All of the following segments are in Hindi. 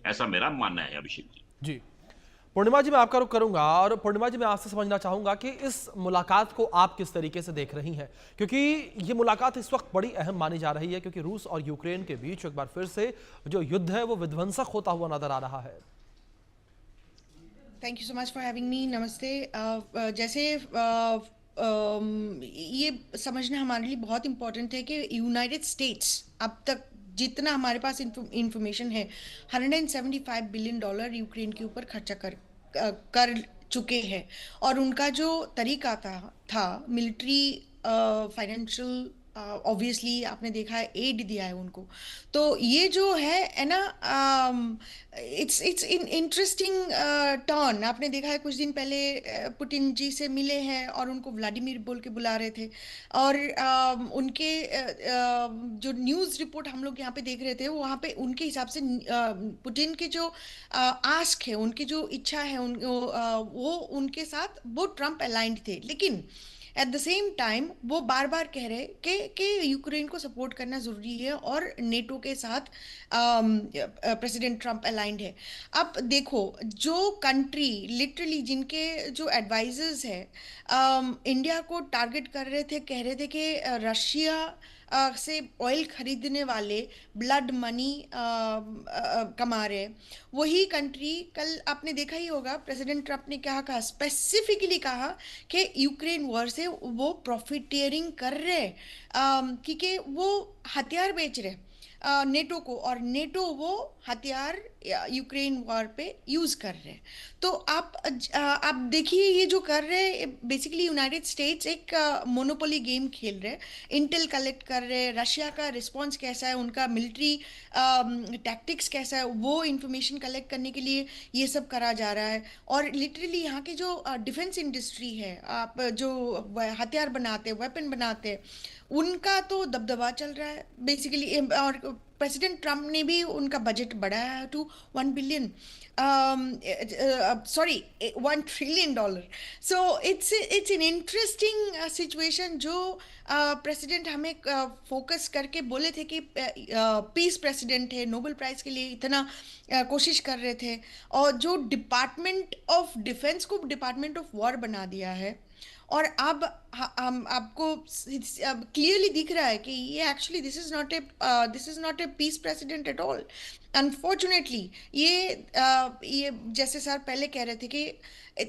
ऐसा मेरा मानना है अभिषेक जी। जी। पूर्णिमा जी, मैं आपका रुख करूंगा और पूर्णिमा जी, मैं आपसे समझना चाहूंगा कि इस मुलाकात को आप किस तरीके से देख रही हैं, क्योंकि ये मुलाकात इस वक्त बड़ी अहम मानी जा रही है, क्योंकि रूस और यूक्रेन के बीच एक बार फिर से जो युद्ध है वो विध्वंसक होता हुआ नजर आ रहा है। Thank you so much for having me. नमस्ते। जैसे ये समझना हमारे लिए बहुत इम्पोर्टेंट है कि यूनाइटेड स्टेट्स अब तक जितना हमारे पास इंफॉर्मेशन है, $175 बिलियन यूक्रेन के ऊपर खर्चा कर चुके हैं। और उनका जो तरीका था मिलिट्री, फाइनेंशियल, ऑब्वियसली आपने देखा है, एड दिया है उनको। तो ये जो है ना, इट्स इन इंटरेस्टिंग टर्न। आपने देखा है कुछ दिन पहले पुतिन जी से मिले हैं और उनको व्लादिमीर बोल के बुला रहे थे। और उनके जो न्यूज़ रिपोर्ट हम लोग यहाँ पे देख रहे थे, वहाँ पे उनके हिसाब से पुतिन के जो आस्क है, उनकी जो इच्छा है, वो उनके साथ वो ट्रम्प अलाइंड थे। लेकिन एट द सेम टाइम वो बार बार कह रहे कि यूक्रेन को सपोर्ट करना जरूरी है और नेटो के साथ प्रेसिडेंट ट्रम्प अलाइंड है। अब देखो, जो कंट्री लिटरली जिनके जो एडवाइजर्स है इंडिया को टारगेट कर रहे थे, कह रहे थे कि रशिया से ऑयल खरीदने वाले ब्लड मनी कमा रहे, वही कंट्री कल आपने देखा ही होगा, प्रेसिडेंट ट्रम्प ने क्या कहा, स्पेसिफिकली कहा कि यूक्रेन वॉर से वो प्रॉफिटियरिंग कर रहे, क्योंकि वो हथियार बेच रहे नेटो को, और नेटो वो हथियार यूक्रेन वॉर पे यूज कर रहे हैं। तो आप देखिए, ये जो कर रहे हैं बेसिकली यूनाइटेड स्टेट्स एक मोनोपोली गेम खेल रहे हैं। इंटेल कलेक्ट कर रहे हैं, रशिया का रिस्पांस कैसा है, उनका मिलिट्री टैक्टिक्स कैसा है, वो इंफॉर्मेशन कलेक्ट करने के लिए ये सब करा जा रहा है। और लिटरली यहाँ की जो डिफेंस इंडस्ट्री है, आप जो हथियार बनाते हैं, वेपन बनाते हैं, उनका तो दबदबा चल रहा है बेसिकली। और प्रेसिडेंट ट्रम्प ने भी उनका बजट बढ़ाया है to 1 billion, sorry, $1 trillion. So it's an interesting situation. जो प्रेसिडेंट हमें फोकस करके बोले थे कि पीस प्रेसिडेंट है, नोबेल प्राइज के लिए इतना कोशिश कर रहे थे, और जो डिपार्टमेंट ऑफ डिफेंस को डिपार्टमेंट ऑफ वॉर बना दिया है। और अब हम आपको क्लियरली दिख रहा है कि ये actually this is not a peace president at all. Unfortunately ये जैसे सर पहले कह रहे थे कि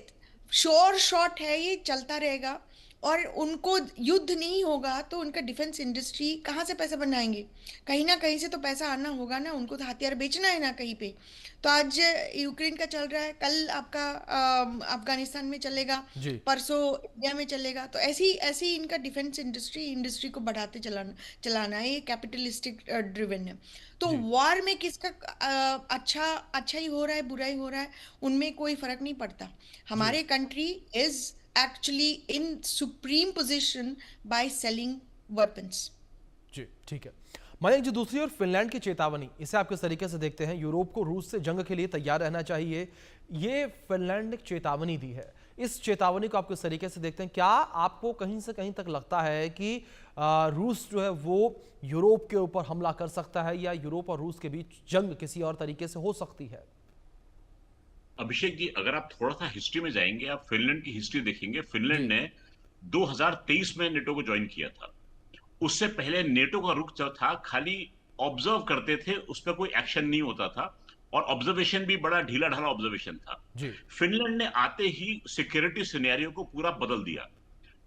श्योर शॉट है, ये चलता रहेगा। और उनको युद्ध नहीं होगा तो उनका डिफेंस इंडस्ट्री कहाँ से पैसा बनाएंगे? कहीं ना कहीं से तो पैसा आना होगा ना, उनको तो हथियार बेचना है ना कहीं पे। तो आज यूक्रेन का चल रहा है, कल आपका अफगानिस्तान में चलेगा, जी। परसों इंडिया में चलेगा। तो ऐसी ऐसी इनका डिफेंस इंडस्ट्री को बढ़ाते चलाना चलाना है। ये कैपिटलिस्टिक ड्रिवन है। तो जी। वॉर में किसका अच्छा अच्छा ही हो रहा है, बुरा ही हो रहा है, उनमें कोई फर्क नहीं पड़ता। जी। हमारे country is actually in supreme position by selling weapons. जी, ठीक है। मयंक जी, दूसरी ओर फिनलैंड की चेतावनी, इसे आप किस तरीके से देखते हैं? यूरोप को रूस से जंग के लिए तैयार रहना चाहिए, ये फिनलैंड ने चेतावनी दी है। इस चेतावनी को आप किस तरीके से देखते हैं? क्या आपको कहीं से कहीं तक लगता है कि रूस जो है वो यूरोप के ऊपर हमला कर सकता है, या यूरोप और रूस के बीच जंग किसी और तरीके से हो सकती है? अभिषेक जी, अगर आप थोड़ा सा हिस्ट्री में जाएंगे, आप फिनलैंड की हिस्ट्री देखेंगे, फिनलैंड जी। ने 2023 में नेटो को ज्वाइन किया था। उससे पहले नेटो का रुख जो था, खाली ऑब्जर्व करते थे, उस पर कोई एक्शन नहीं होता था, और ऑब्जर्वेशन भी बड़ा ढीला ढाला ऑब्जर्वेशन था। जी। फिनलैंड ने आते ही सिक्योरिटी सिनेरियो को पूरा बदल दिया।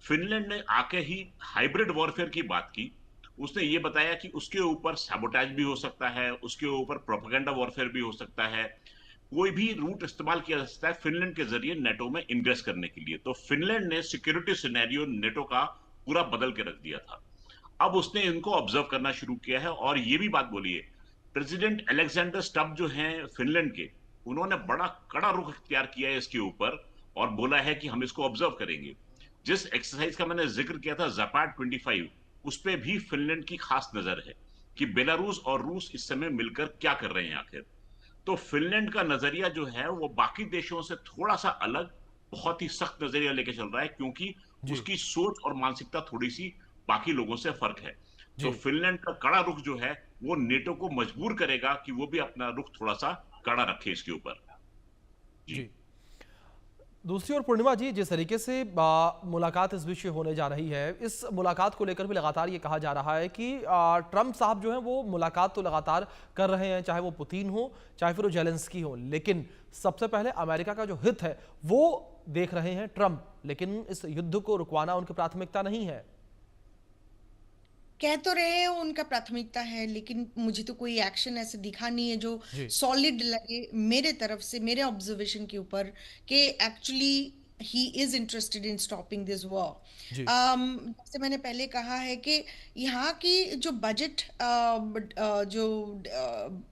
फिनलैंड ने आके ही हाइब्रिड वॉरफेयर की बात की। उसने ये बताया कि उसके ऊपर सैबोटाज भी हो सकता है, उसके ऊपर प्रोपेगेंडा वॉरफेयर भी हो सकता है, कोई भी रूट इस्तेमाल किया जा सकता है फिनलैंड के जरिए नेटो में इन्वेस्ट करने के लिए। तो फिनलैंड ने सिक्योरिटी सिनेरियो नेटो का पूरा बदल के रख दिया था। अब उसने इनको ऑब्जर्व करना शुरू किया है, और ये भी बात बोली है, प्रेसिडेंट अलेक्जेंडर स्टब जो हैं फिनलैंड के, उन्होंने बड़ा कड़ा रुख इख्तियार किया है इसके ऊपर, और बोला है कि हम इसको ऑब्जर्व करेंगे। जिस एक्सरसाइज का मैंने जिक्र किया था, जैपाड 25, उस पर भी फिनलैंड की खास नजर है कि बेलारूस और रूस इस समय मिलकर क्या कर रहे हैं आखिर। तो फिनलैंड का नजरिया जो है वो बाकी देशों से थोड़ा सा अलग, बहुत ही सख्त नजरिया लेके चल रहा है, क्योंकि जी। उसकी सोच और मानसिकता थोड़ी सी बाकी लोगों से फर्क है। तो जी फिनलैंड का कड़ा रुख जो है वो नेटो को मजबूर करेगा कि वो भी अपना रुख थोड़ा सा कड़ा रखे इसके ऊपर। जी। जी। दूसरी ओर पूर्णिमा जी, जिस तरीके से मुलाकात इस विषय होने जा रही है, इस मुलाकात को लेकर भी लगातार ये कहा जा रहा है कि ट्रंप साहब जो हैं वो मुलाकात तो लगातार कर रहे हैं, चाहे वो पुतिन हो चाहे फिर वो जेलेंस्की हो, लेकिन सबसे पहले अमेरिका का जो हित है वो देख रहे हैं ट्रंप, लेकिन इस युद्ध को रुकवाना उनकी प्राथमिकता नहीं है। कह तो रहे हैं उनका प्राथमिकता है, लेकिन मुझे तो कोई एक्शन ऐसे दिखा नहीं है जो जी सॉलिड लगे मेरे तरफ से, मेरे ऑब्जर्वेशन के ऊपर, कि actually he is interested in stopping this war. जी जैसे मैंने पहले कहा है कि यहाँ की जो बजट जो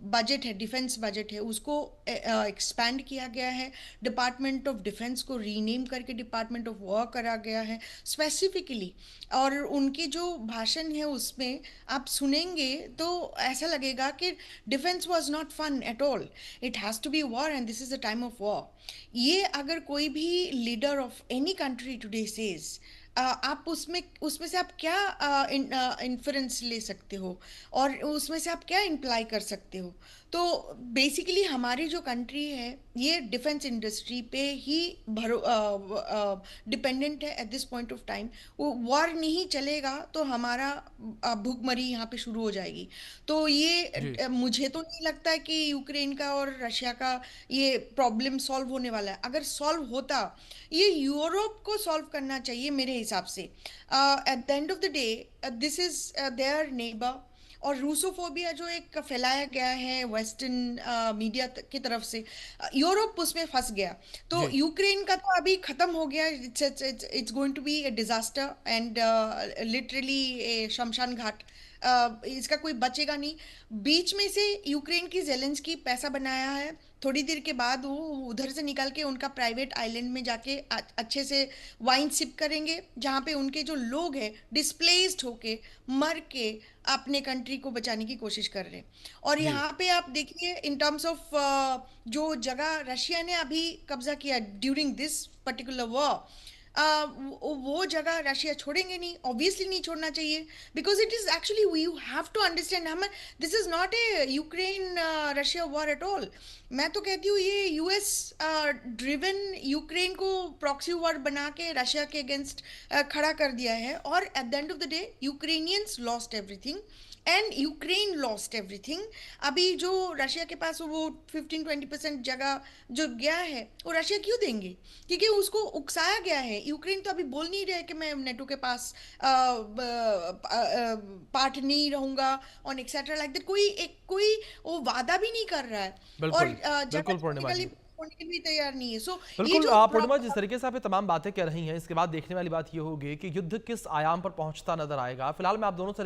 बजट है, डिफेंस बजट है, उसको एक्सपैंड किया गया है। डिपार्टमेंट ऑफ डिफेंस को रीनेम करके डिपार्टमेंट ऑफ वॉर करा गया है स्पेसिफिकली। और उनकी जो भाषण है उसमें आप सुनेंगे तो ऐसा लगेगा कि defence was not fun at all, it has to be war and this is the time of war. ये अगर कोई भी leader of any country today says, आप उसमें उसमें से आप क्या इन्फ्रेंस ले सकते हो और उसमें से आप क्या इम्प्लाई कर सकते हो? तो बेसिकली हमारी जो कंट्री है ये डिफेंस इंडस्ट्री पे ही भरो डिपेंडेंट है at this point of time. वो वॉर नहीं चलेगा तो हमारा भूखमरी यहाँ पे शुरू हो जाएगी। तो ये जी मुझे तो नहीं लगता है कि यूक्रेन का और रशिया का ये प्रॉब्लम सॉल्व होने वाला है। अगर सॉल्व होता, ये यूरोप को सॉल्व करना चाहिए मेरे हिसाब से। At the end of the day this is their neighbour. और रूसोफोबिया जो एक फैलाया गया है वेस्टर्न मीडिया की तरफ से, यूरोप उसमें फंस गया। तो जी यूक्रेन का तो अभी खत्म हो गया, it's going to be a disaster and literally a shamshan ghat. इसका कोई बचेगा नहीं। बीच में से यूक्रेन की जेलेंस्की पैसा बनाया है, थोड़ी देर के बाद वो उधर से निकल के उनका प्राइवेट आइलैंड में जाके अच्छे से वाइन सिप करेंगे, जहाँ पे उनके जो लोग हैं डिस्प्लेस्ड होके मर के अपने कंट्री को बचाने की कोशिश कर रहे हैं। और जी यहाँ पे आप देखिए इन टर्म्स ऑफ जो जगह रशिया ने अभी कब्जा किया ड्यूरिंग दिस पर्टिकुलर वॉर, वो जगह रशिया छोड़ेंगे नहीं, ऑब्वियसली नहीं छोड़ना चाहिए। Because it is actually we have to understand, हम this is not a Ukraine Russia war at all. मैं तो कहती हूँ ये यूएस ड्रिवन यूक्रेन को प्रॉक्सी वॉर बना के रशिया के अगेंस्ट खड़ा कर दिया है। और eight the end of the day Ukrainians lost everything and Ukraine lost everything. अभी जो रशिया के पास वो 15-20% जगह जो गया है वो रशिया क्यों देंगे? क्योंकि उसको उकसाया गया है। यूक्रेन तो अभी बोल नहीं रहे कि मैं नेटो के पास पार्ट नहीं रहूंगा और एक्सेट्रा लाइक दैट। कोई वो वादा भी नहीं कर रहा है और बिल्कुल जगह बिल्कुल पूर्णिमा टेक्निकली जी, होने के भी तैयार नहीं है। सो ये बिल्कुल जो पूर्णिमा, जिस तरीके से आप ये तमाम बातें कह रही हैं, इसके बाद देखने वाली बात ये होगी कि युद्ध किस आयाम पर पहुंचता नजर आएगा। फिलहाल मैं आप दोनों से